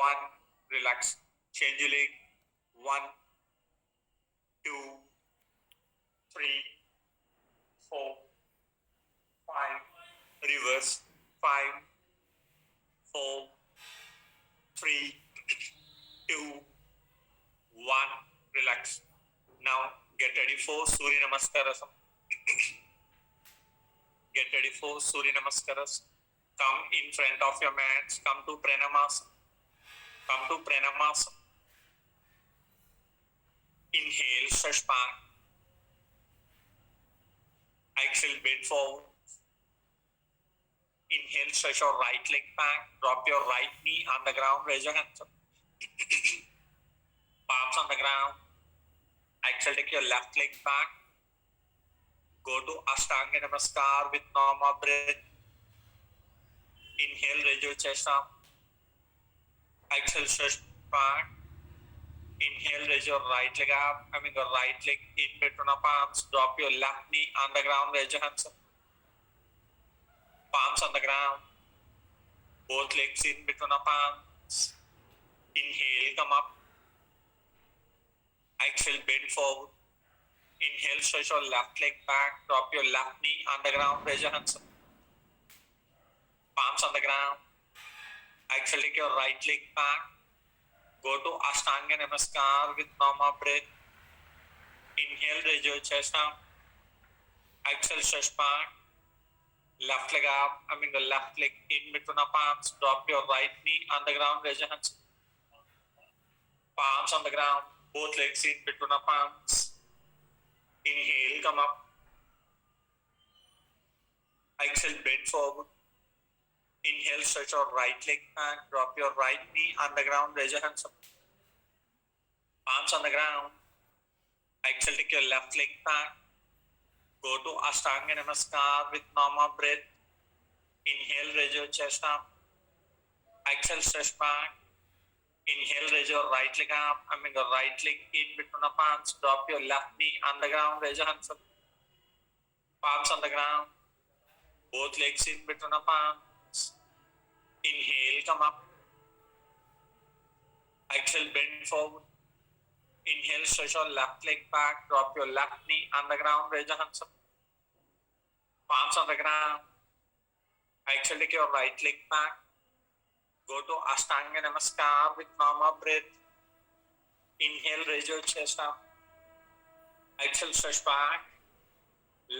One, relax. Change your leg. One, two, three, four, five. Reverse. Five, four, three, two, one. Relax. Now get ready for Surya Namaskaram. Get ready for Surya Namaskaras. Come in front of your mats. Come to Pranamasana. Come to Pranamasana. Inhale, Shashpank. Exhale, bend forward. Inhale, stretch your right leg back. Drop your right knee on the ground. Raise your hands up. Palms on the ground. Exhale, take your left leg back. Go to Ashtanga Namaskar with normal breath. Inhale, raise your chest up. Exhale, stretch back. Inhale, raise your right leg up. Your right leg in between the palms. Drop your left knee on the ground. Raise your hands up. Palms on the ground. Both legs in between the palms. Inhale, come up. Exhale, bend forward. Inhale, stretch your left leg back. Drop your left knee on the ground. Raise your hands up. Palms on the ground. Exhale, take your right leg back. Go to Ashtanga Namaskar with normal breath. Inhale, raise your chest up. Exhale, stretch back. Left leg up. The left leg in between the palms. Drop your right knee on the ground. Raise your hands. Palms on the ground. Both legs in between the palms. Inhale, come up. Exhale, bend forward. Inhale, stretch your right leg back. Drop your right knee on the ground. Raise your hands up. Palms on the ground. Exhale, take your left leg back. Go to Ashtanga Namaskar with normal breath. Inhale, raise your chest up. Exhale, stretch back. Inhale, raise your right leg up. The right leg in between the palms. Drop your left knee on the ground. Raise your hands up. Palms on the ground. Both legs in between the palms. Inhale, come up. Exhale, bend forward. Inhale, stretch your left leg back. Drop your left knee on the ground. Raise your hands up. Palms on the ground. Exhale, take your right leg back. Go to Ashtanga Namaskar with normal breath. Inhale, raise your chest up. Exhale, stretch back.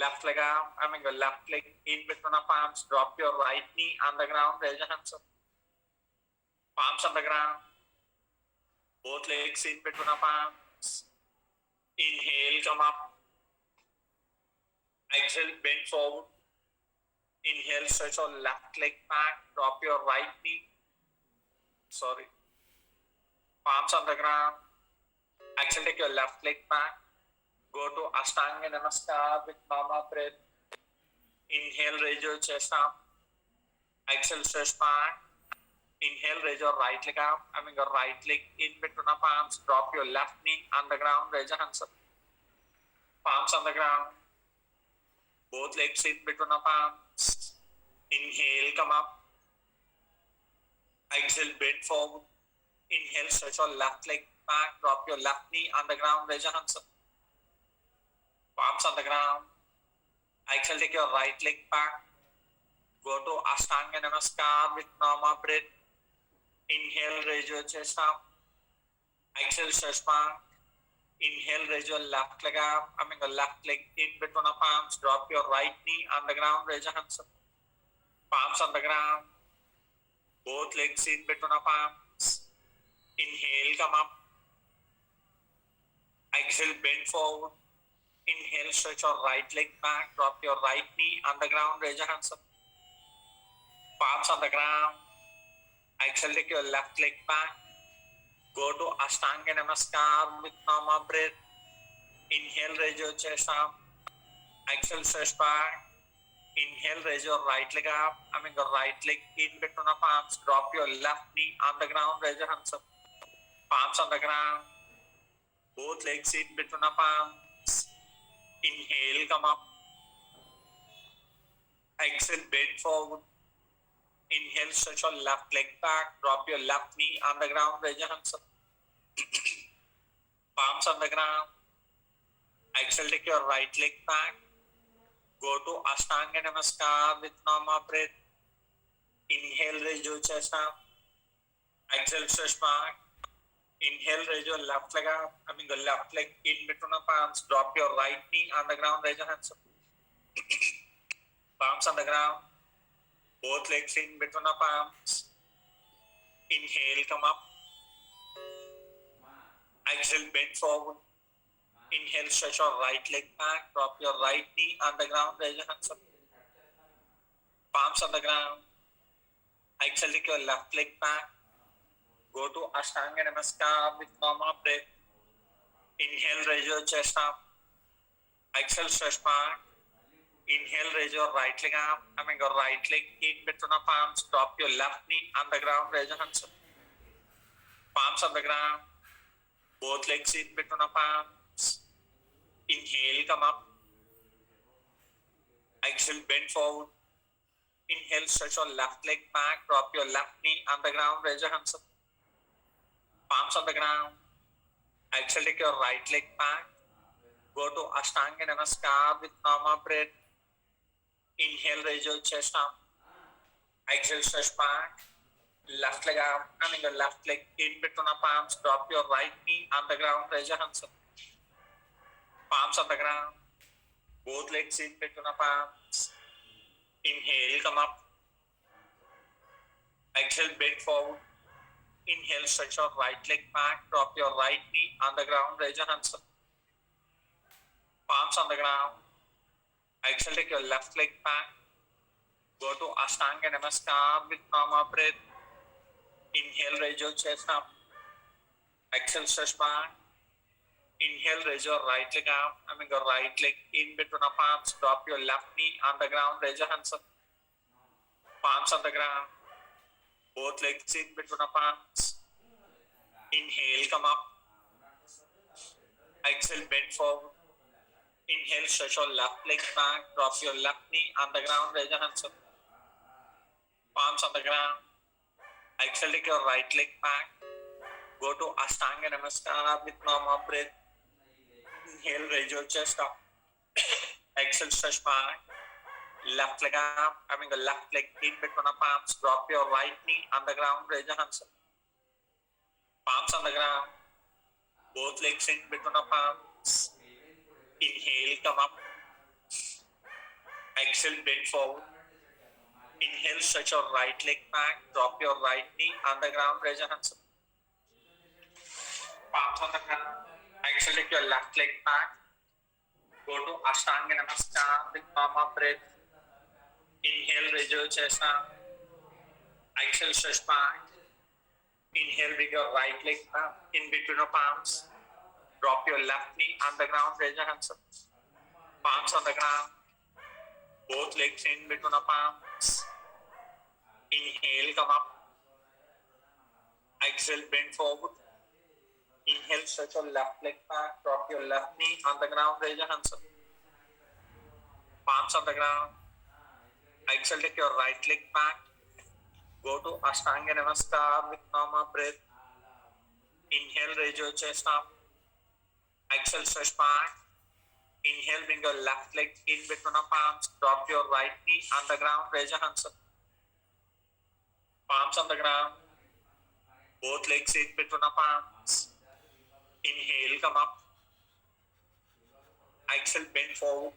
Left leg up. Your left leg in between the palms. Drop your right knee on the ground. Raise your hands up. Palms on the ground. Both legs in between the palms. Inhale, come up. Exhale, bend forward. Inhale, stretch your left leg back. Drop your right knee. Palms on the ground. Exhale, take your left leg back. Go to Ashtanga Namaskar with normal breath. Inhale, raise your chest up. Exhale, stretch back. Inhale, raise your right leg up. Your right leg in between the palms. Drop your left knee on the ground. Raise your hands up. Palms on the ground. Both legs in between the palms. Inhale, come up. Exhale, bend forward. Inhale, stretch your left leg back. Drop your left knee on the ground. Raise your hands up. Palms on the ground. Exhale, take your right leg back. Go to Ashtanga Namaskar with normal breath. Inhale, raise your chest up. Exhale, stretch back. Inhale, raise your left leg up. The left leg in between the palms. Drop your right knee on the ground. Raise your hands up. Palms on the ground. Both legs in between the palms. Inhale, come up. Exhale, bend forward. Inhale, stretch your right leg back. Drop your right knee on the ground. Raise your hands up. Palms on the ground. Exhale, take your left leg back. Go to Ashtanga Namaskar with normal breath. Inhale, raise your chest up. Exhale, stretch back. Inhale, raise your right leg up. The right leg in between the palms. Drop your left knee on the ground. Raise your hands up. Palms on the ground. Both legs in between the palms. Inhale, come up. Exhale, bend forward. Inhale, stretch your left leg back, drop your left knee on the ground, raise your hands up. Palms on the ground. Exhale, take your right leg back. Go to Ashtanga Namaskar with normal breath. Inhale, raise your chest up. Exhale, stretch back. Inhale, raise your left leg up. The left leg in between the palms. Drop your right knee on the ground, raise your hands up. Palms on the ground. Both legs in between the palms. Inhale, come up. Exhale, bend forward. Inhale, stretch your right leg back. Drop your right knee on the ground, raise your hands up. Palms on the ground. Exhale, take your left leg back. Go to Ashtanga Namaskar with normal breath. Inhale, raise your chest up. Exhale, stretch back. Inhale, raise your right leg up. Your right leg in between the palms. Drop your left knee on the ground, raise your hands up. Palms on the ground. Both legs in between the palms. Inhale, come up. Exhale, bend forward. Inhale, stretch your left leg back. Drop your left knee on the ground, raise your hands up. Palms on the ground. Exhale, take your right leg back. Go to Ashtanga Namaskar with normal breath. Inhale, raise your chest up. Exhale, stretch back. Left leg up. Your left leg in between the palms. Drop your right knee on the ground, raise your hands up. Palms on the ground. Both legs in between the palms. Inhale, come up. Exhale, bend forward. Inhale, stretch your right leg back. Drop your right knee on the ground, raise your hands up. Palms on the ground. Exhale, take your left leg back. Go to Ashtanga Namaskar with normal breath. Inhale, raise your chest up. Exhale, stretch back. Inhale, raise your right leg up. Your right leg in between the palms. Drop your left knee on the ground, raise your hands up. Palms on the ground. Both legs in between the palms. Inhale, come up. Exhale, bend forward. Inhale, stretch your left leg back. Drop your left knee on the ground, raise your hands up. Palms on the ground. Exhale, take your right leg back. Go to Ashtanga Namaskar with normal breath. Inhale, raise your chest up. Exhale, stretch back. Left leg up. The left leg in between the palms. Drop your right knee on the ground, raise your hands up. Palms on the ground. Both legs in between the palms. Inhale, come up. Exhale, bend forward. Inhale, stretch your right leg back. Drop your right knee on the ground, raise your hands up. Palms on the ground. Exhale, take your left leg back. Go to Ashtanga Namaskar with normal breath. Inhale, raise your chest up. Exhale, stretch back. Inhale, bring your right leg up in between your palms. Drop your left knee on the ground, raise your hands up. Palms on the ground. Both legs in between the palms. Inhale, come up. Exhale, bend forward. Inhale, stretch your left leg back. Drop your left knee on the ground, raise your hands up. Palms on the ground. Exhale, take your right leg back. Go to Ashtanga Namaskar with normal breath. Inhale, raise your chest up. Exhale, stretch back. Inhale, bring your left leg in between the palms. Drop your right knee on the ground, raise your hands up. Palms on the ground. Both legs in between the palms. Inhale, come up. Exhale, bend forward.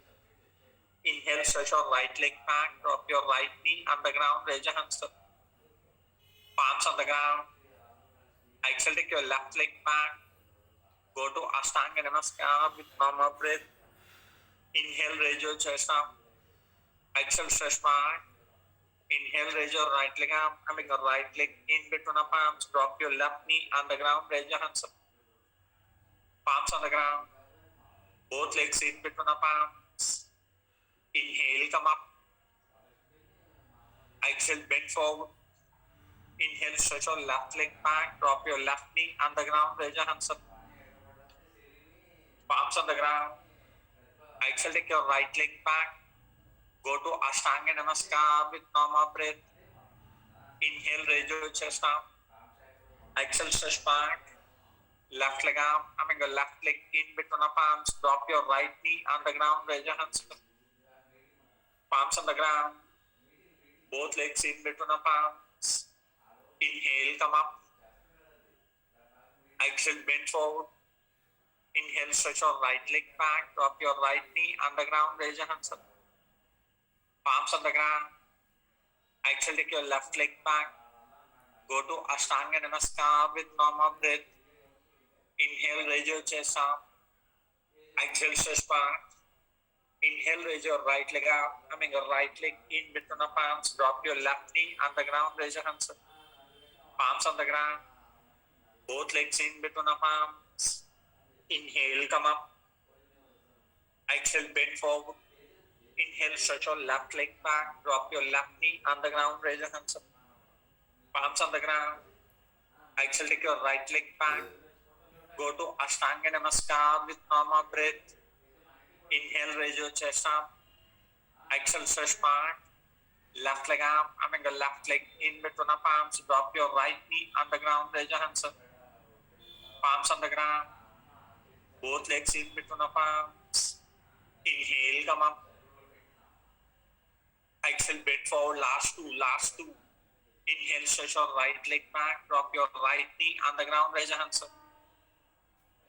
Inhale, stretch your right leg back. Drop your right knee on the ground, raise your hands up. Palms on the ground. Exhale, take your left leg back. Go to Ashtanga Namaskar with normal breath. Inhale, raise your chest up. Exhale, stretch back. Inhale, raise your right leg up. Your right leg in between the palms. Drop your left knee on the ground, raise your hands up. Palms on the ground. Both legs in between the palms. Inhale, come up. Exhale, bend forward. Inhale, stretch your left leg back. Drop your left knee on the ground, raise your hands up. Palms on the ground. Exhale, take your right leg back. Go to Ashtanga Namaskar with normal breath. Inhale, raise your chest arm. Exhale, stretch back. Left leg arm, your left leg in between the palms. Drop your right knee on the ground. Raise your hands. Palms on the ground. Both legs in between the palms. Inhale, come up. Exhale, bend forward. Inhale, stretch your right leg back. Drop your right knee on the ground. Raise your hands up. Palms on the ground. Exhale, take your left leg back. Go to Ashtanga Namaskar with normal breath. Inhale, raise your chest up. Exhale, stretch back. Inhale, raise your right leg up. Your right leg in between the palms. Drop your left knee on the ground. Raise your hands up. Palms on the ground. Both legs in between the palms. Inhale, come up. Exhale, bend forward. Inhale, stretch your left leg back. Drop your left knee on the ground. Raise your hands up. Palms on the ground. Exhale, take your right leg back. Go to Ashtanga Namaskar with normal breath. Inhale, raise your chest up. Exhale, stretch back. Left leg arm, your left leg in between the palms. Drop your right knee on the ground. Raise your hands up. Palms on the ground. Both legs in between the palms. Inhale, come up. Exhale, bend forward. Last two. Inhale, stretch your right leg back. Drop your right knee on the ground. Raise your hands up.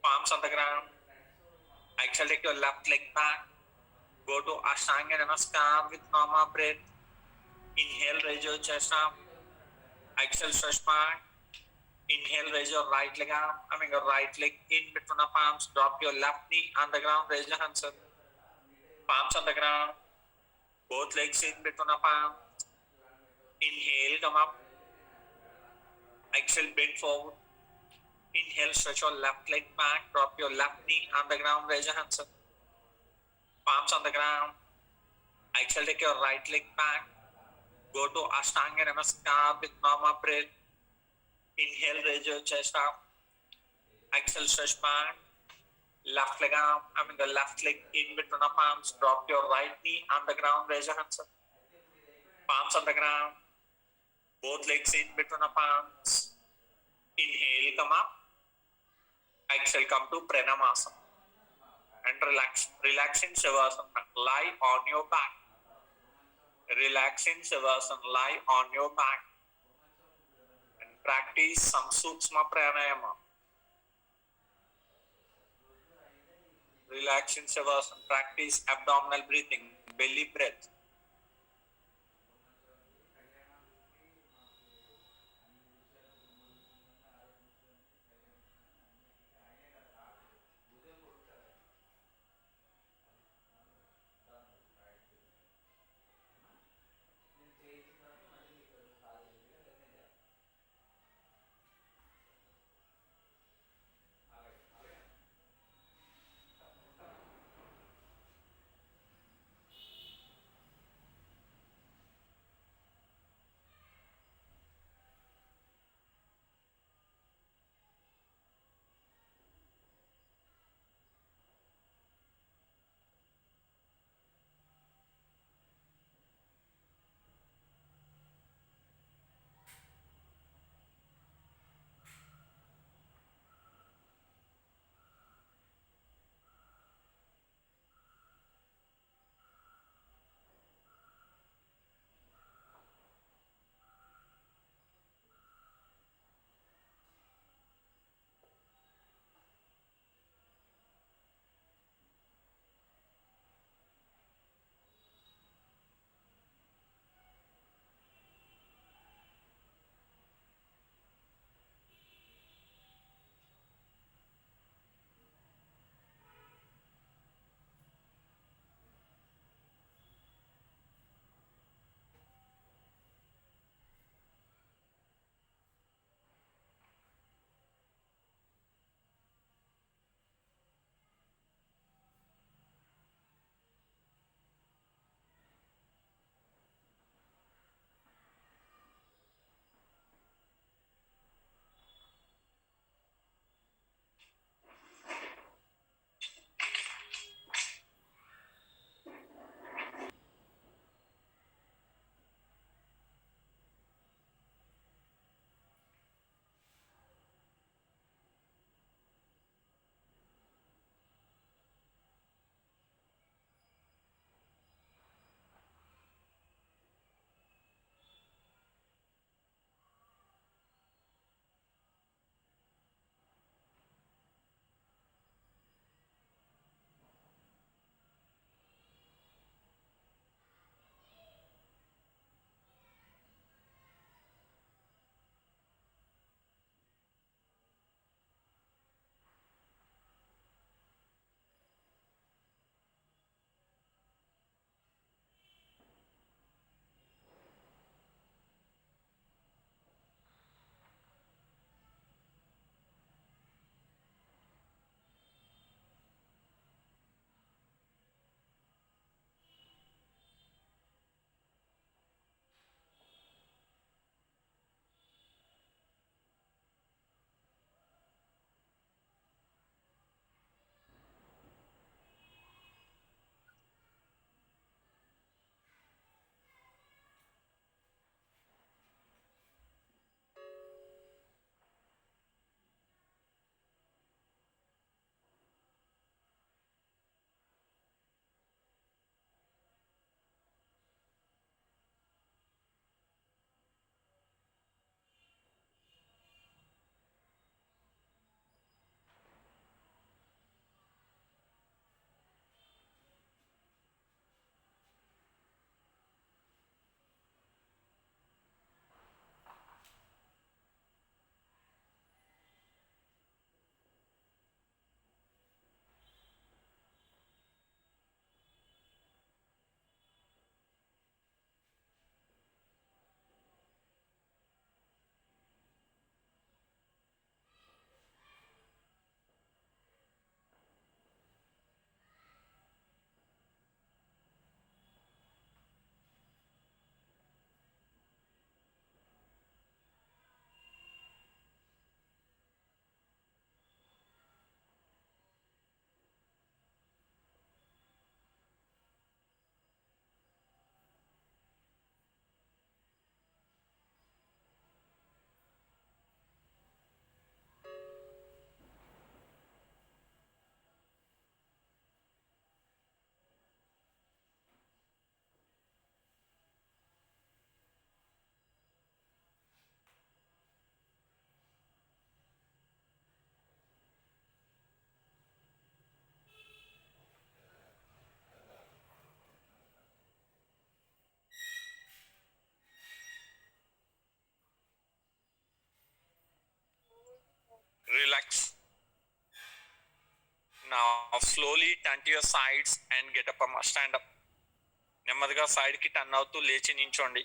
Palms on the ground. Exhale, take your left leg back. Go to Ashtanga Namaskar with normal breath. Inhale, raise your chest up. Exhale, stretch back. Inhale, raise your right leg arm. Your right leg in between the palms. Drop your left knee on the ground. Raise your hands up. Palms on the ground. Both legs in between the palms. Inhale, come up. Exhale, bend forward. Inhale, stretch your left leg back. Drop your left knee on the ground. Raise your hands up. Palms on the ground. Exhale, take your right leg back. Go to Ashtanga Namaskar with normal breath. Inhale, raise your chest up. Exhale, stretch back. Left leg arm, the left leg in between the palms. Drop your right knee on the ground. Raise your hands up. Palms on the ground. Both legs in between the palms. Inhale, come up. Exhale, come to Pranamasa. And relaxing Shavasana. Lie on your back. Relaxing Shavasana. Lie on your back. And practice some Sukshma Pranayama. Relaxing Shavasana. Practice abdominal breathing. Belly breath. Relax. Now slowly turn to your sides and get up. Stand up. నెమ్మదిగా సైడ్కి turn అవుతూ లేచి నించోండి.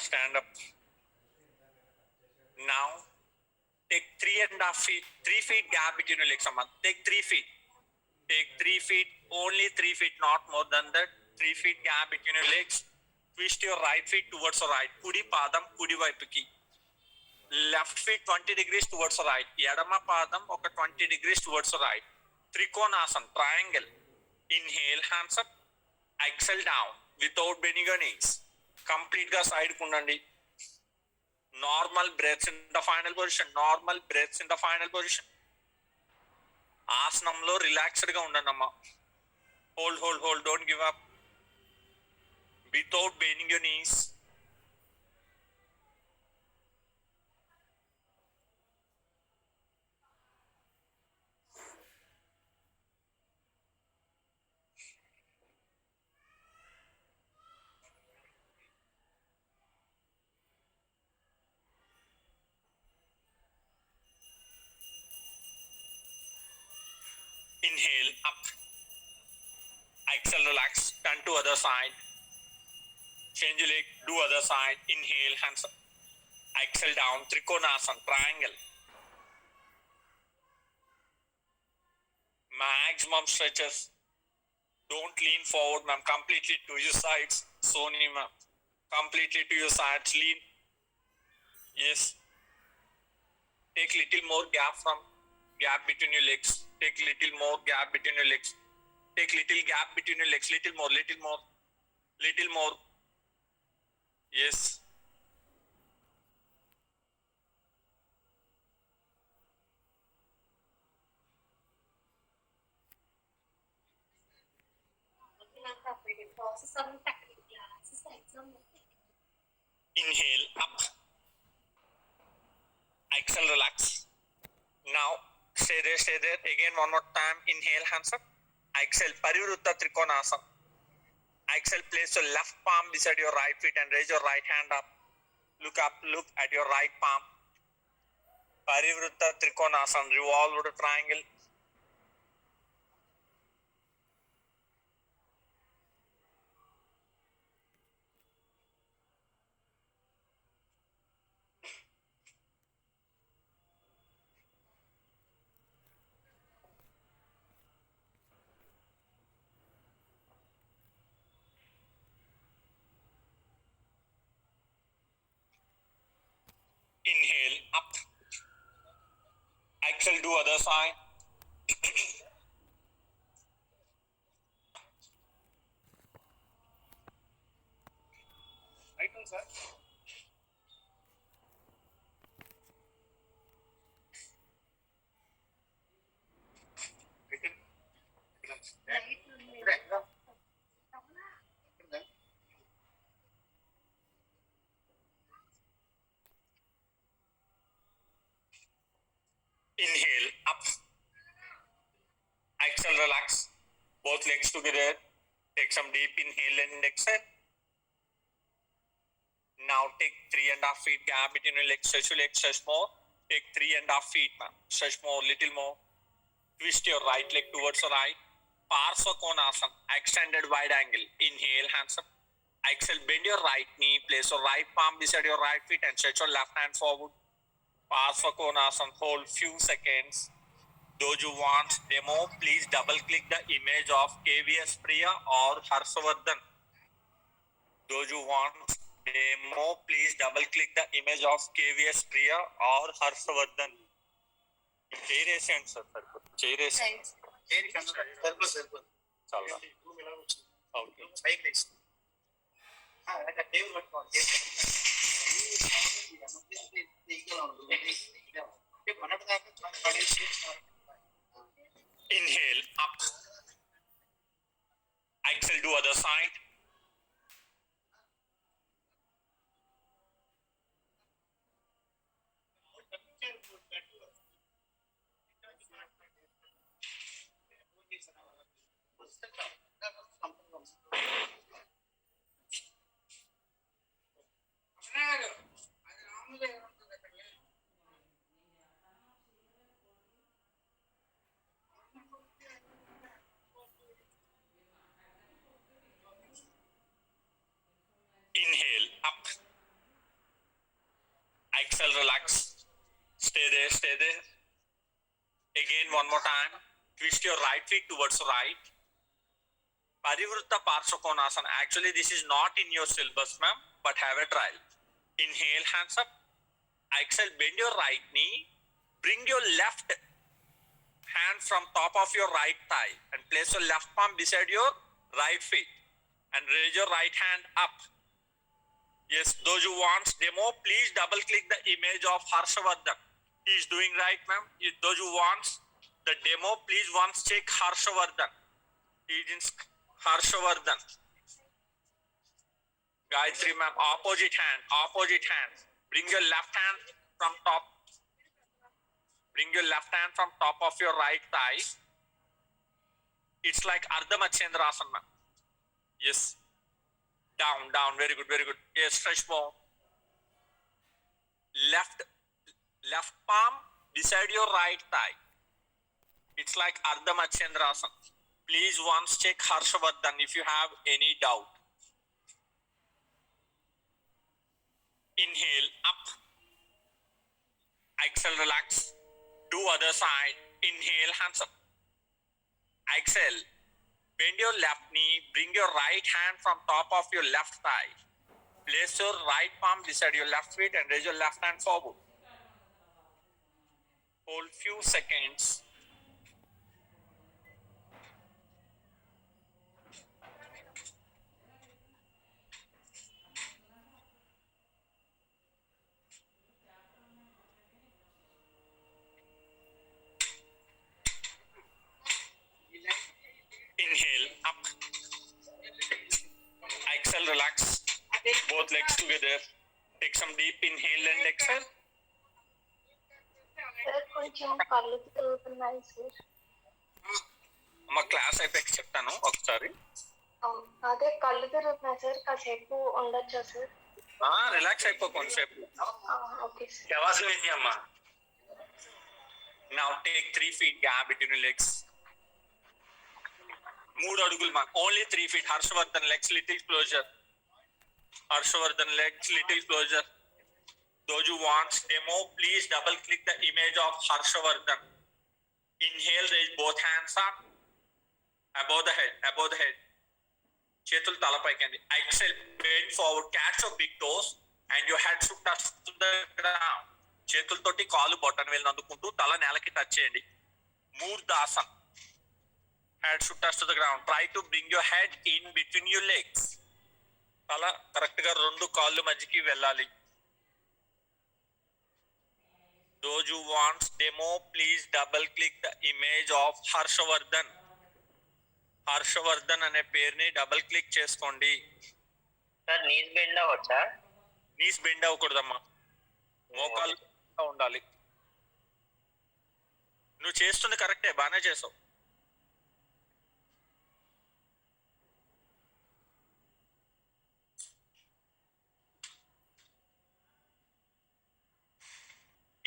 Stand up. Now take 3 feet gap between your legs. Take 3 feet. Take 3 feet, only 3 feet, not more than that. 3 feet gap between your legs. Twist your right feet towards the right. Kudi padam kudi వైపుకి. Left feet 20 degrees towards the right. ఎడమ పాదం ఒక 20 degrees towards the right. Trikonasana, triangle. Inhale, hands up. Exhale down without bending your knees. Complete గా side కుండండి. Normal breaths in the final position. Normal breaths in the final position. ఆసనంలో relaxed గా ఉండండి అమ్మా. Hold. Don't give up. Without bending your knees. Inhale up. Exhale, relax. Turn to other side. Change your leg. Do other side. Inhale, hands up. Exhale down. Trikonasana, triangle. Maximum stretches. Don't lean forward, ma'am. Completely to your sides. Soni, ma'am. Completely to your sides. Lean. Yes. Take little more gap between your legs. Take little more gap between your legs. Take little gap between your legs. Little more. Yes. Inhale up. Exhale, relax. Now stay there. Again, one more time. Inhale, hands up. Exhale, Parivrutta Trikonasana. Exhale, place your left palm beside your right feet and raise your right hand up. Look up, look at your right palm. Parivrutta Trikonasana, revolved triangle. Inhale up. Exhale, do other side. Right on, sir. Inhale up. Exhale, relax. Both legs together. Take some deep inhale and exhale. Now take 3.5 feet gap between your legs. Stretch your legs, stretch more. Take 3.5 feet, ma'am. Stretch more, little more. Twist your right leg towards the right. Parsva Konasana, extended wide angle. Inhale, hands up. Exhale, bend your right knee. Place your right palm beside your right feet and stretch your left hand forward. Parsva Konasana, hold few seconds. Those who want demo, please double click the image of KVS Priya or Harshavardhan. Those who want demo, please double click the image of KVS Priya or Harshavardhan. చేరేసేయండి sir సరిపోతుంది. చేరేసేయండి. చాలా okay. Inhale up. Exhale, do other side. Exhale, relax. Stay there, stay there. Again, one more time. Twist your right feet towards right. Parivritta Parsvakonasana. Actually, this is not in your syllabus, ma'am, but have a trial. Inhale, hands up. Exhale, bend your right knee. Bring your left hand from top of your right thigh and place your left palm beside your right feet and raise your right hand up. Yes, those who want demo, please double click the image of Harshavardhan. He is doing right, ma'am. Those who want the demo, please once check Harshavardhan. He is in Harshavardhan. Gayatri, ma'am, opposite hand, opposite hand. Bring your left hand from top. Bring your left hand from top of your right thigh. It's like Ardha Machendrasana, ma'am. Yes. Down, down. Very good, very good. Yes, stretch more. Left palm beside your right thigh. It's like Ardha Machendrasana. Please once check Harshavardhan if you have any doubt. Inhale, up. Exhale, relax. Do other side. Inhale, hands up. Exhale. Bend your left knee. Bring your right hand from top of your left thigh. Place your right palm beside your left feet and raise your left hand forward. Hold few seconds. Inhale, up. Exhale, relax. Both legs together. Take some deep inhale and exhale. కొంచెం కళ్ళు తిరుగుతున్నాయి sir. మా class అయిపోయి చెప్తాను ఒకసారి. అదే కళ్ళు తిరుగుతున్నాయి సార్, కాసేపు ఉండొచ్చా సార్? రిలాక్స్ అయిపో కొంచెంసేపు. Okay sir. Now take 3 feet gap between your legs. 3 అడుగులు మా. Only 3 feet. Harshavardhan legs little closer. Harshavardhan legs little closer. Those who want demo, please double click the image of Harshavardhan. Inhale, raise both hands up. Above the head, above the head. Chetul talapaikandi. Exhale, bend forward, catch your big toes and your head should touch to the ground. చేతులతోటి కాలు బొట్టన వేలు అందుకుంటూ తల నేలకి touch చేయండి. మూర్ధాసన్. Head should touch to the ground. Try to bring your head in between your legs. తల correct గా 2 కాళ్ళు మధ్యకి వెళ్ళాలి. Those who want demo, please double click the image of Harshavardhan. Harshavardhan అనే పేరుని డబుల్ క్లిక్ చేసుకోండి. సార్ నీస్ బెండ్ అవ్వచ్చా? Knees bend అవ్వకూడదమ్మా, మోకాలు ఉండాలి. నువ్వు చేస్తుంది కరెక్టే, బాగానే చేసావు.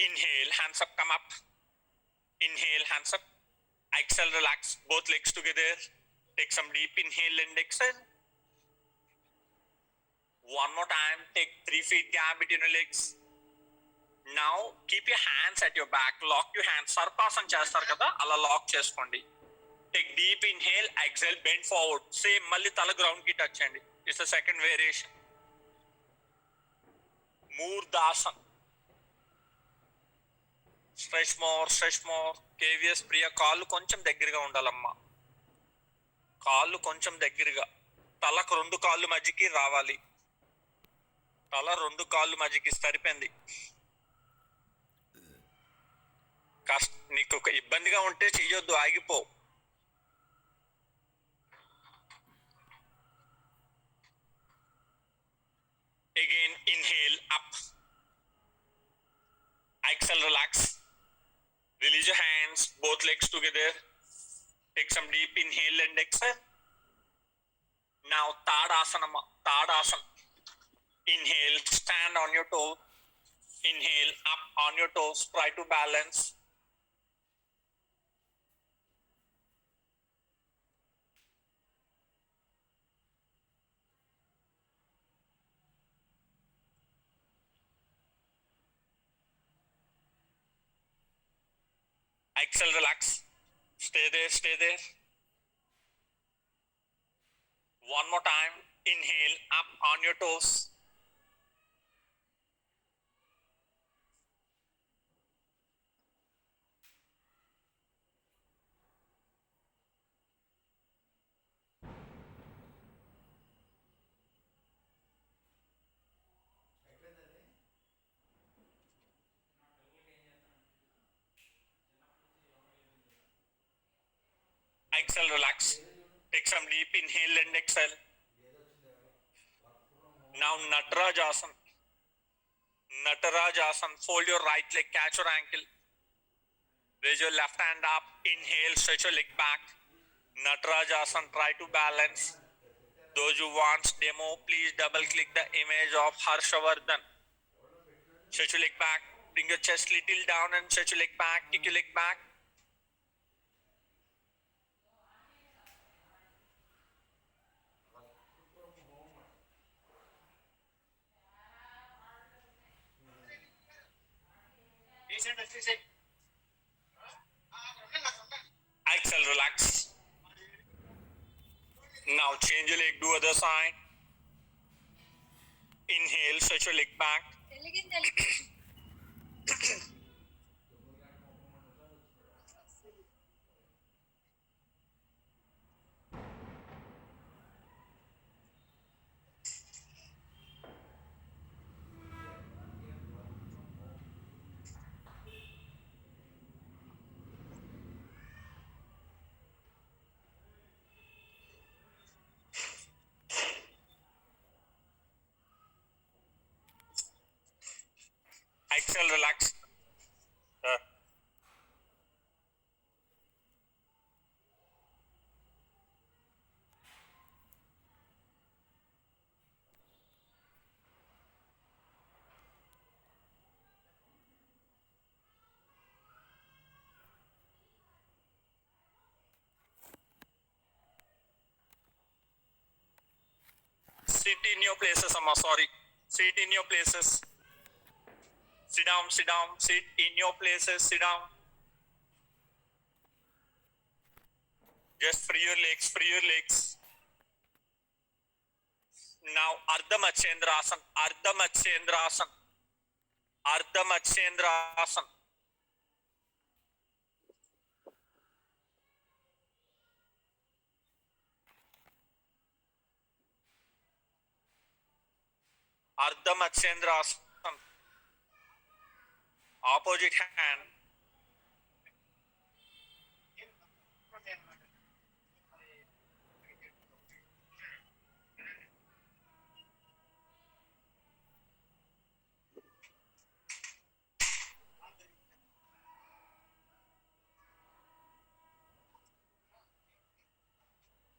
Inhale, hands up, come up. Inhale, hands up. Exhale, relax, both legs together. Take some deep inhale and exhale. One more time, take 3 feet gap between your legs. Now, keep your hands at your back. Lock your hands. Sarpasana చేస్తారు కదా, అలా lock చేసుకోండి. Take deep inhale, exhale, bend forward. Same, మళ్ళీ తల ground కి touch చేయండి. It's the second variation. Murdasana. Stretch more, stretch more. KVS ప్రియ, కాళ్ళు కొంచెం దగ్గరగా ఉండాలమ్మా. కాళ్ళు కొంచెం దగ్గరగా. తలకు 2 కాళ్ళు మధ్యకి రావాలి. తల 2 కాళ్ళు మధ్యకి సరిపోయింది. నీకు ఇబ్బందిగా ఉంటే చెయ్యొద్దు, ఆగిపో. Again, inhale, up. Exhale, relax. Release your hands, both legs together. Take some deep inhale and exhale. Now, Tadasana. Tadasana. Inhale, stand on your toe. Inhale, up on your toes. Try to balance. Exhale, relax. Stay there, stay there. One more time. Inhale, up on your toes. Exhale, relax. Take some deep inhale and exhale. Now Natarajasana. Natarajasana. Fold your right leg, catch your ankle. Raise your left hand up. Inhale, stretch your leg back. Natarajasana. Try to balance. Those who want demo, please double click the image of Harshavardhan. Stretch your leg back. Bring your chest little down and stretch your leg back. Kick your leg back. Exhale, relax. Now change your leg to other side. Inhale, stretch your leg back. Exhale, relax. Sit in your places, Amma. Sorry. Sit in your places. Sit down, sit down. Sit in your places. Sit down. Just free your legs, free your legs. Now, Ardha Matsyendrasana. Ardha Matsyendrasana. Ardha Matsyendrasana. Ardha Matsyendrasana. Opposite hand.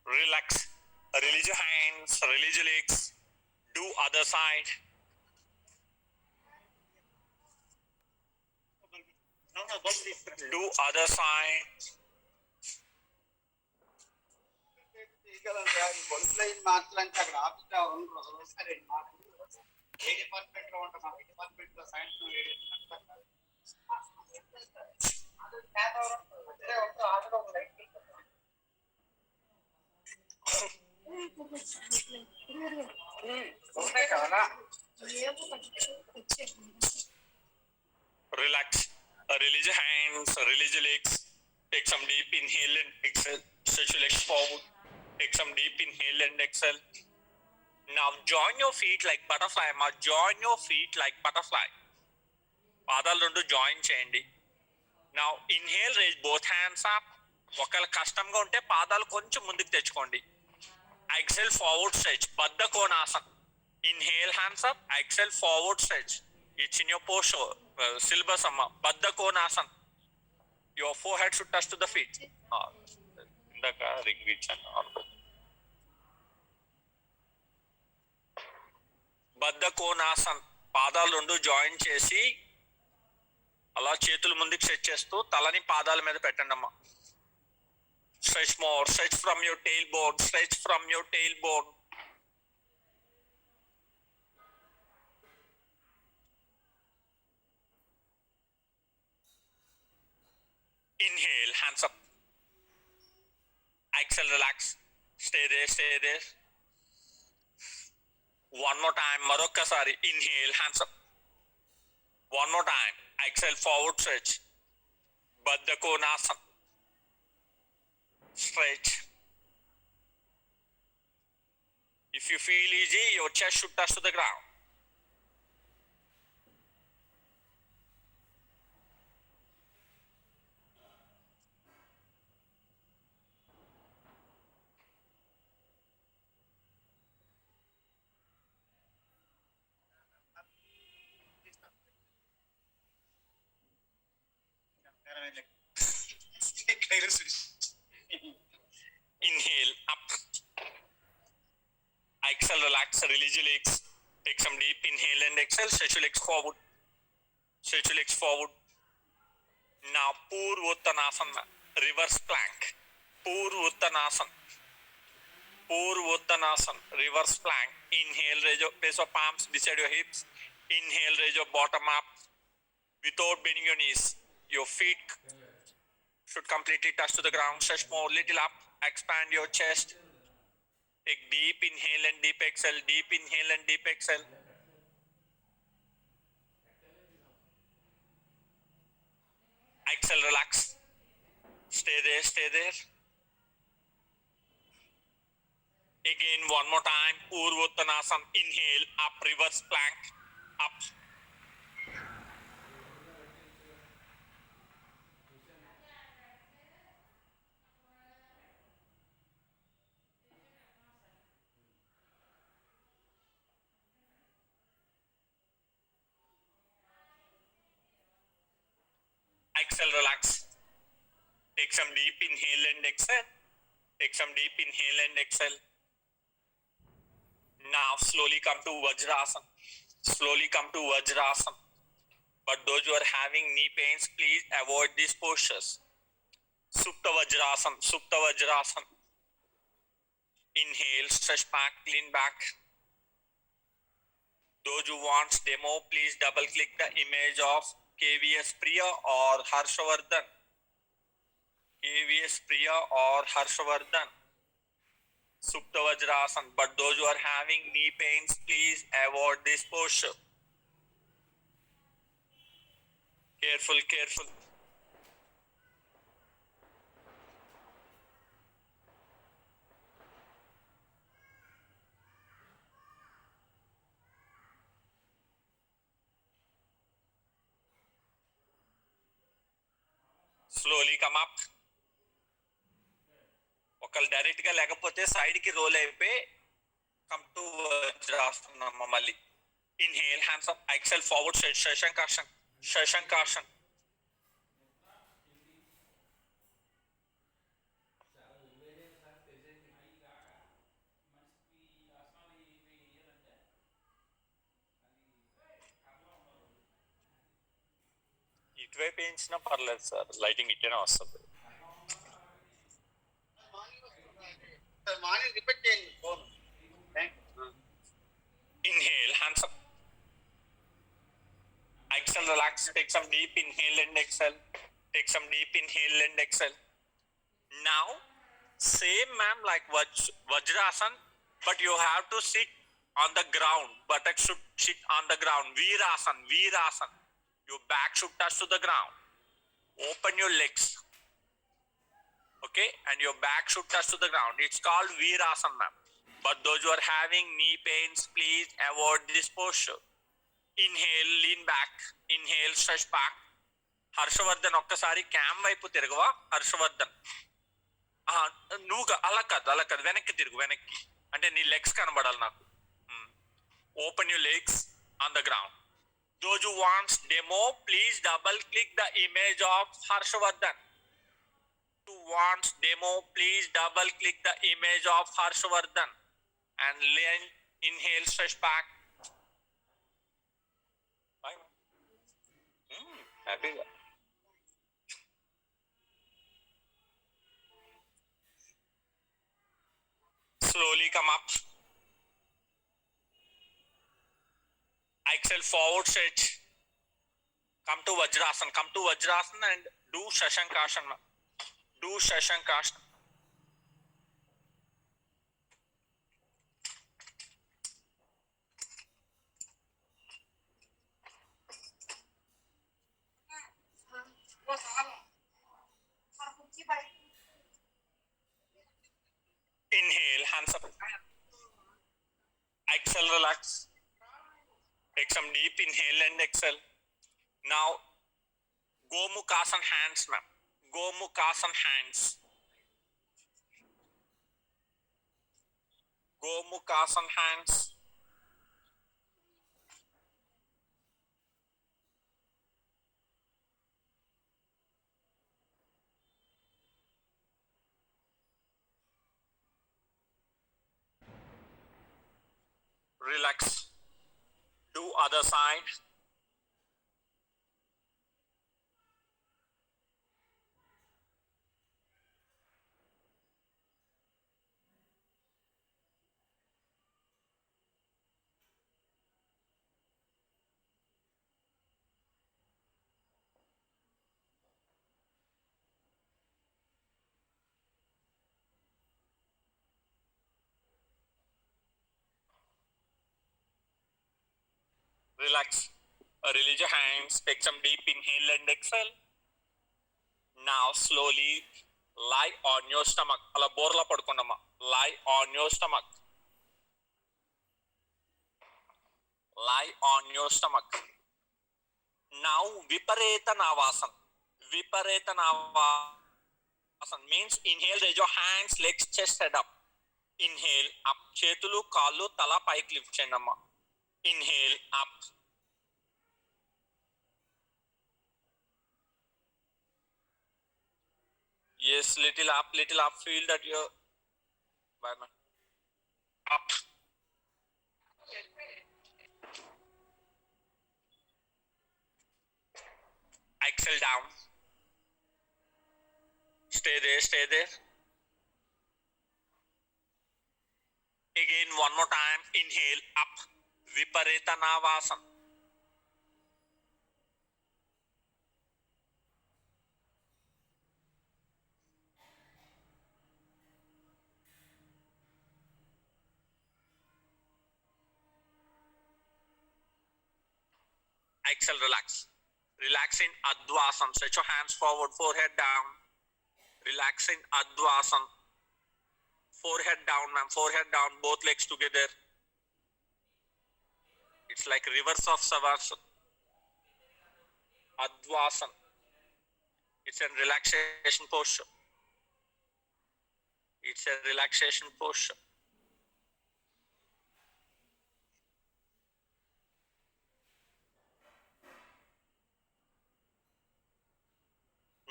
Relax. Release your hands, release your legs. Do other side. Do other side. మార్చడానికి అక్కడ office లో ఉండరు సరే నాకు ఏ department లో ఉంటాం ఏ department లో science Relax. Release your hands, release your legs. Take some deep inhale and exhale. Stretch your legs forward. Take some deep inhale and exhale. Now join your feet like butterfly. Ma join your feet like butterfly. పాదాలు రెండు join చేయండి. Now inhale, raise both hands up. ఒకవేళ కష్టంగా ఉంటే పాదాలు కొంచెం ముందుకు తెచ్చుకోండి. Exhale, forward stretch. బద్ధ కోణాసన్. Inhale, hands up. Exhale, forward stretch. It's in your posture. Syllabus amma. Baddha Konasana. Your forehead should touch to the feet. Indaka ring ichanu. Baddha Konasana. పాదాలు రెండు జాయిన్ చేసి అలా చేతులు ముందుకు సెట్ చేస్తూ తలని పాదాల మీద పెట్టండి అమ్మా. Stretch more. Stretch from your tailbone. Stretch from your tailbone. Inhale, hands up. Exhale, relax. Stay there, stay there. One more time, Marokkasari. Inhale, hands up. One more time. Exhale, forward stretch. Baddha Konasana. Stretch. If you feel easy, your chest should touch to the ground. Inhale, up. Exhale, relax, release your legs. Take some deep inhale and exhale. Stretch your legs forward. Stretch your legs forward. Now, Purvottanasana, reverse plank. Purvottanasana. Purvottanasana, reverse plank. Inhale, raise your place of palms beside your hips. Inhale, raise your bottom up without bending your knees. Your feet should completely touch to the ground. Stretch more, little up. Expand your chest. Take deep inhale and deep exhale. Deep inhale and deep exhale. Exhale, relax. Stay there, stay there. Again, one more time. Purvottanasana. Inhale, up, reverse plank. Up. Exhale, relax. Take some deep inhale and exhale. Take some deep inhale and exhale. Now, slowly come to Vajrasana. Slowly come to Vajrasana. But those who are having knee pains, please avoid these postures. Supta Vajrasana. Supta Vajrasana. Inhale, stretch back, lean back. Those who want demo, please double click the image of KVS Priya or Harshavardhan. KVS Priya or Harshavardhan. Supta Vajrasana. But those who are having knee pains, please avoid this posture. Careful, careful. Slowly come up. ఒకళ్ళు direct గా లేకపోతే side కి role అయిపోయి come to Vajrasana మళ్ళీ. Inhale, hands up, exhale forward stretch, Shashankasan, Shashankasan. ఇటువైపు వేయించినా పర్లేదు sir, lighting ఇట్టేనే వస్తుంది. మార్నింగ్ రిపీట్ చేయండి phone. Inhale, hands up. Exhale, relax. Take some deep inhale and exhale. Take some deep inhale and exhale. Now, same ma'am like Vajrasana, but you have to sit on the ground. Buttocks should sit on the ground. Virasana, Virasana. Your back should touch to the ground. Open your legs. Okay, and your back should touch to the ground. It's called Virasana, ma'am. But those who are having knee pains, please avoid this posture. Inhale, lean back. Inhale, stretch back. Harshavardhan ఒక్కసారి cam వైపు తిరగవా హర్షవర్ధన్? నువ్వు అలా కాదు, వెనక్కి తిరుగు, వెనక్కి అంటే నీ లెగ్స్ కనబడాలి నాకు. Open your legs on the ground. Those who wants demo, please double click the image of Harshavardhan. Who wants demo, please double click the image of Harshavardhan and lean, inhale, stretch back. Bye. Happy. Slowly come up. Exhale, forward stretch. Come to Vajrasana. Come to Vajrasana and Do Shashankasana. Do Shashankasana. Inhale, hands up. Exhale, relax. Take some deep inhale and exhale. Now, Gomukhasan hands, ma'am. Gomukhasan hands. Gomukhasan hands. Relax. Do other side. Relax. Release your hands. Take some deep inhale and exhale. Now slowly lie on your stomach. Ala borla padukondama. Lie on your stomach. Lie on your stomach. Now Vipareta Navasana. Vipareta Navasana means inhale, raise your hands, legs, chest, head up. Inhale up. Chetulu, kallu, tala paiki lift cheyandamma. Inhale up. Yes, little up, little up. Feel that you're up. Exhale down. Stay there, stay there. Again, one more time. Inhale up. Vipareta Navasana. Exhale, relax. Relax in Advasana. Stretch your hands forward, forehead down. Relax in Advasana. Forehead down, ma'am. Forehead down, both legs together. It's like reverse of Savasana. Advasana. It's a relaxation posture. It's a relaxation posture.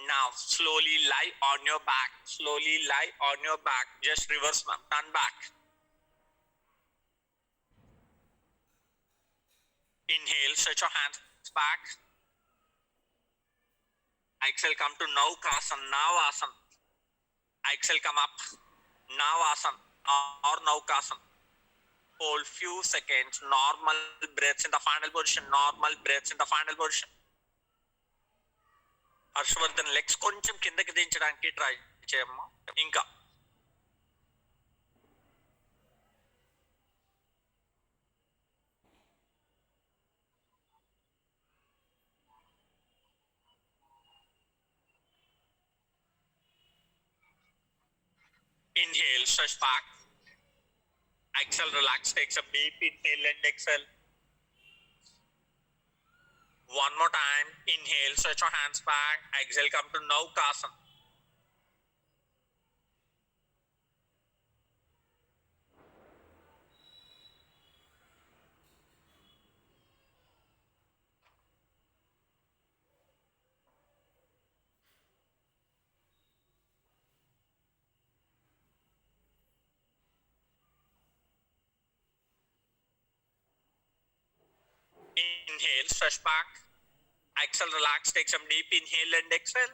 Now, slowly lie on your back. Slowly lie on your back. Just reverse, ma'am. Turn back. Inhale, stretch your hands back. Exhale, come to Naukasana, Navasana. Exhale, come up. Navasana or Naukasana. Hold few seconds. Normal breaths in the final position. Normal breaths in the final position. Harshavardhan legs కొంచెం కిందకి దించడానికి try చేయమ్మా. ఇంకా inhale, stretch back. Exhale, relax. Take some deep inhale and exhale. One more time. Inhale, stretch your hands back. Exhale, come to Naukasana. Inhale, stretch back. Exhale, relax. Take some deep inhale and exhale.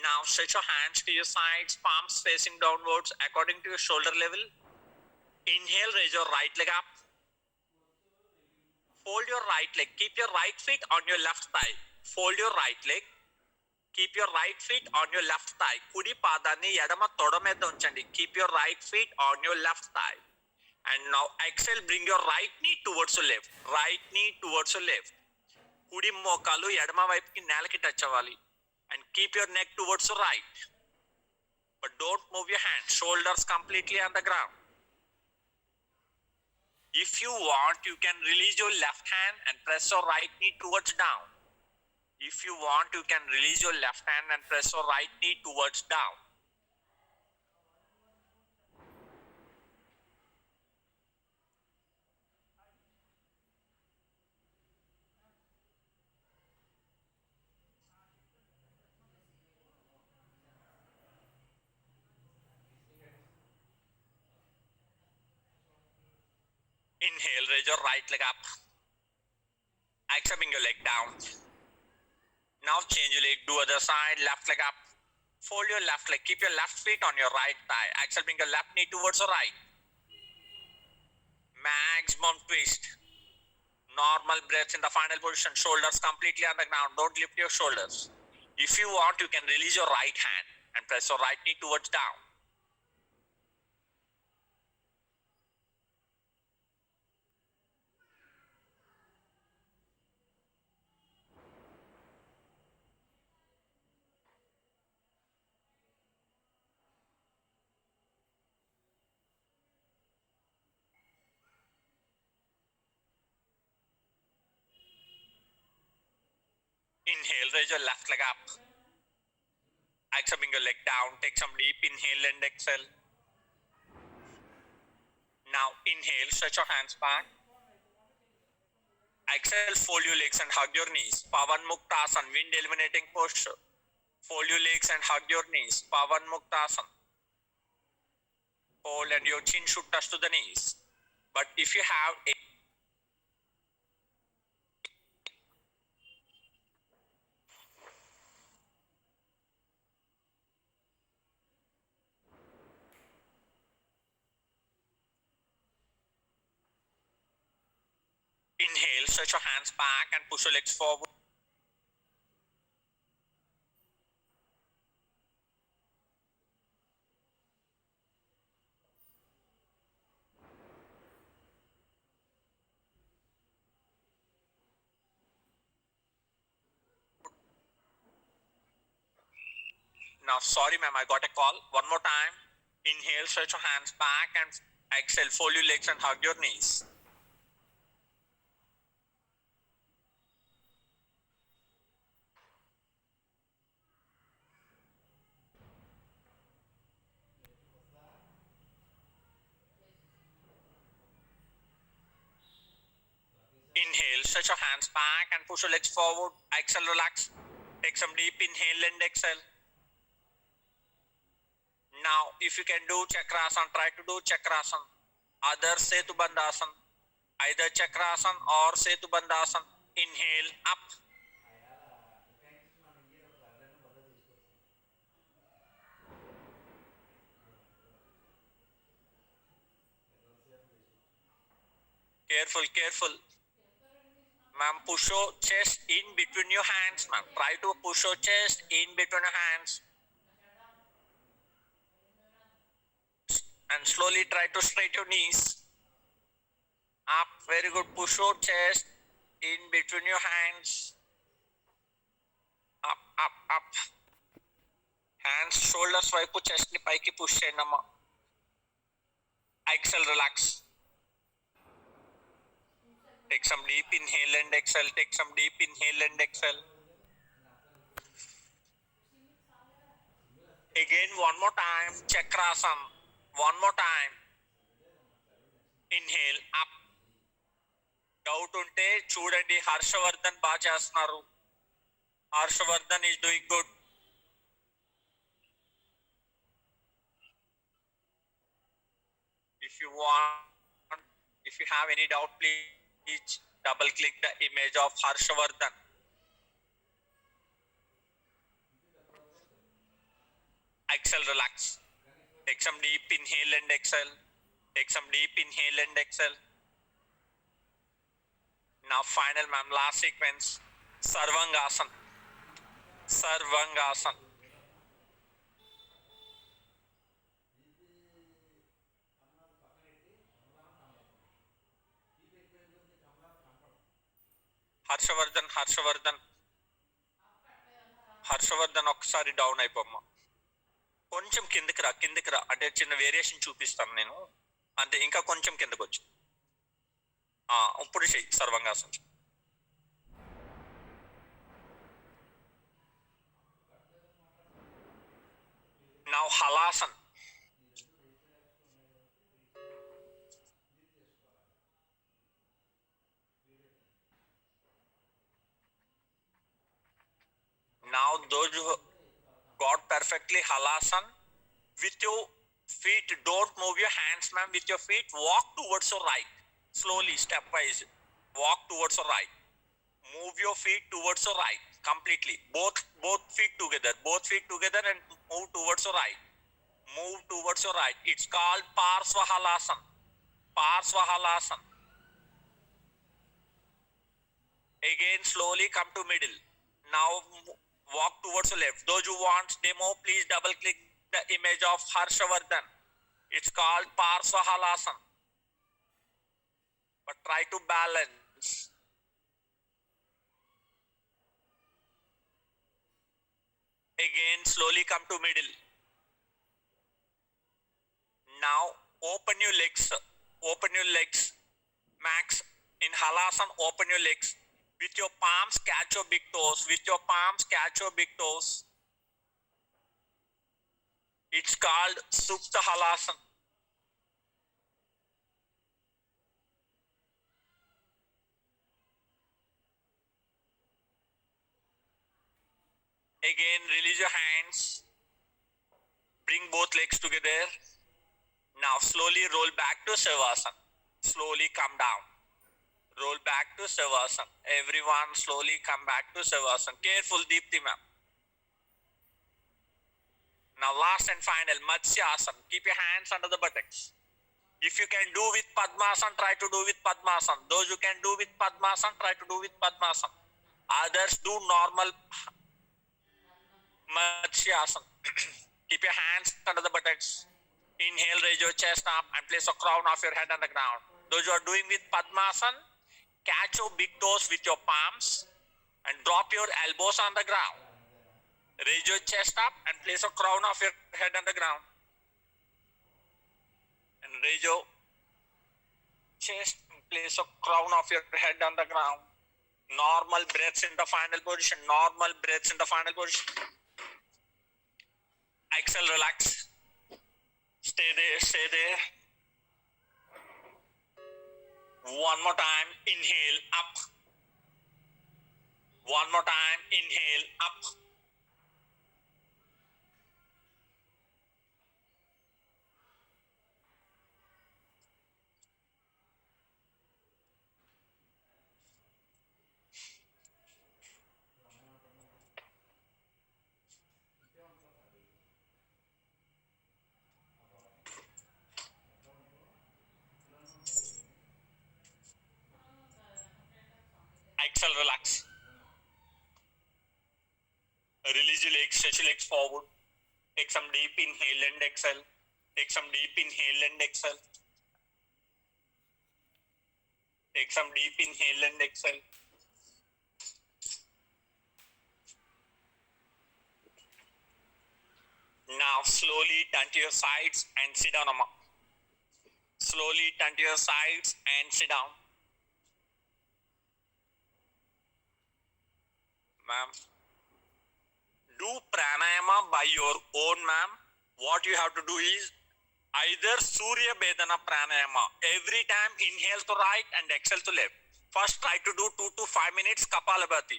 Now stretch your hands to your sides, palms facing downwards according to your shoulder level. Inhale, raise your right leg up. Fold your right leg. Keep your right feet on your left thigh. Fold your right leg. Keep your right feet on your left thigh. కుడి పాదాన్ని ఎడమ తొడ మీద ఉంచండి. Keep your right feet on your left thigh. And now exhale, bring your right knee towards your left. Right knee towards your left. కుడి మోకాలు ఎడమ వైపుకి నేలకి టచ్ అవ్వాలి. And keep your neck towards your right. But don't move your hands. Shoulders completely on the ground. If you want, you can release your left hand and press your right knee towards down. If you want, you can release your left hand and press your right knee towards down. Inhale, raise your right leg up. Exhale, bring your leg down. Now change your leg, do other side, left leg up. Fold your left leg, keep your left feet on your right thigh. Exhale, bring your left knee towards your right. Maximum twist. Normal breaths in the final position, shoulders completely on the ground. Don't lift your shoulders. If you want, you can release your right hand and press your right knee towards down. Inhale, raise your left leg up. Exhale, bring your leg down. Take some deep inhale and exhale. Now inhale, stretch your hands back. Exhale, fold your legs and hug your knees. Pavan Muktasana, wind eliminating posture. Fold your legs and hug your knees. Pavan Muktasana. Hold and your chin should touch to the knees. But if you have a inhale, stretch your hands back and push your legs forward. Now, sorry ma'am, I got a call. One more time. Inhale, stretch your hands back and exhale, fold your legs and hug your knees. Inhale, stretch your hands back and push your legs forward. Exhale, relax. Take some deep inhale and exhale. Now, if you can do Chakrasana, try to do Chakrasana. Other Setu Bandhasana. Either Chakrasana or Setu Bandhasana. Inhale, up. Careful, careful. Ma'am, push your chest in between your hands, ma'am. Try to push your chest in between your hands. And slowly try to straighten your knees. Up, very good. Push your chest in between your hands. Up, up, up. Hands, shoulders, వైపు chest ni paiki push చేయండి అమ్మా. Exhale, relax. Take some deep inhale and exhale. Take some deep inhale and exhale. Again, one more time. Chakrasana. One more time. Inhale, up. Doubt unte చూడండి, హర్షవర్ధన్ బాగా చేస్తున్నారు. Harshavardhan is doing good. If you want, if you have any doubt, please double click the image of Harshavardhan. Exhale, relax. Take some deep inhale and exhale. Take some deep inhale and exhale. Now final, ma'am, last sequence. Sarvangasana. Sarvangasana. Harshavardhan ఒక్కసారి down అయిపోమ్మా. కొంచెం కిందకి రా అంటే చిన్న variation చూపిస్తాను నేను. అంటే ఇంకా కొంచెం కిందకి వచ్చి ఇప్పుడు చెయ్యి sarvangasana. Now Halasan. Now those who got perfectly Halasan, with your feet, don't move your hands, ma'am. With your feet, walk towards your right. Slowly, stepwise, walk towards your right. Move your feet towards your right completely. Both feet together and move towards your right. Move towards your right. It's called Parsvahalasana. Parsvahalasana. Again, slowly come to middle. Now walk towards the left. Those who want demo, please double click the image of Harshavardhan. It's called Parsvahalasana. But try to balance. Again, slowly come to middle. Now open your legs. Max, in Halasana, open your legs. With your palms, catch your big toes. It's called Supta Halasana. Again, release your hands. Bring both legs together. Now slowly roll back to Savasana. Slowly come down. Roll back to Savasana. Everyone slowly come back to Savasana. Careful, Deepti ma'am. Now last and final, Matsyasana. Keep your hands under the buttocks. If you can do with Padmasana, try to do with Padmasana. Those who can do with Padmasana, try to do with Padmasana. Others do normal Matsyasana. Keep your hands under the buttocks. Inhale, raise your chest up and place a crown of your head on the ground. Those who are doing with Padmasana, catch your big toes with your palms and drop your elbows on the ground. Raise your chest up and place a crown of your head on the ground. And raise your chest and place a crown of your head on the ground. Normal breaths in the final position. Exhale, relax. Stay there. One more time, inhale, up. One more time, inhale, up. Exhale, relax. Release your legs, stretch your legs forward. Take some deep inhale and exhale. Take some deep inhale and exhale. Take some deep inhale and exhale. Now slowly turn to your sides and sit down, Amma. Slowly turn to your sides and sit down. Ma'am, do pranayama by your own, ma'am. What you have to do is either Surya Bedana pranayama. Every time inhale to right and exhale to left. First try to do 2 to 5 minutes Kapalabhati.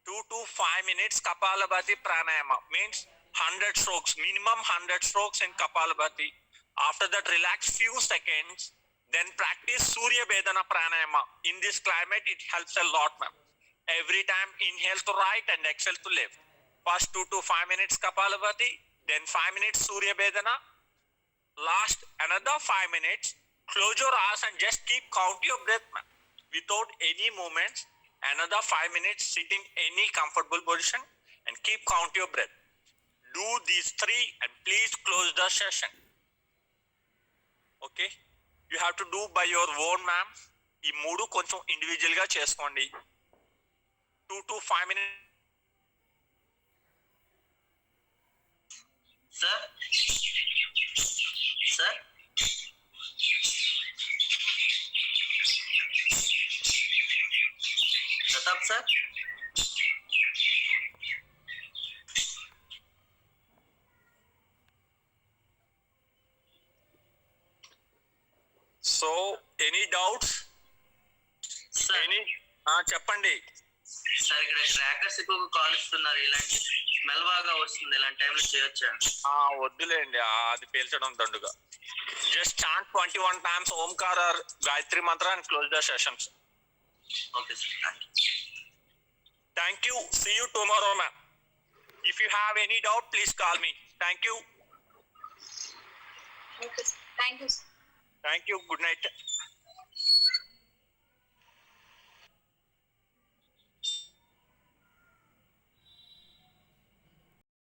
2 to 5 minutes Kapalabhati pranayama. Means 100 strokes, minimum 100 strokes in Kapalabhati. After that relax few seconds. Then practice Surya Bedana pranayama. In this climate it helps a lot, ma'am. Every time inhale to right and exhale to left. First 2 to 5 minutes Kapalabhati, then 5 minutes Surya Bedana. Last another 5 minutes, close your eyes and just keep count your breath, man. Without any movements, another 5 minutes sit in any comfortable position and keep count your breath. Do these 3 and please close the session. Okay? You have to do by your own, ma'am. ఈ 3 కొంచెం individual గా చేసుకోండి. 2 to 5 minutes. Sir sir Pratap sir So, any doubts? Sir Any? చెప్పండి. Sir ఇక్కడ crackers ఎక్కువగా కాలుస్తున్నారు. ఇలాంటి smell బాగా వస్తుంది. ఇలాంటి టైంలో చేయొచ్చా? వద్దులేండి, అది పేల్చడం దండుగా. Just chant 21 times Omkar or Gayatri mantra and close the sessions. Okay sir. Thank you. See you tomorrow, ma'am. If you have any doubt, please call me. Thank you. Okay sir. Thank you sir. Thank you. Good night.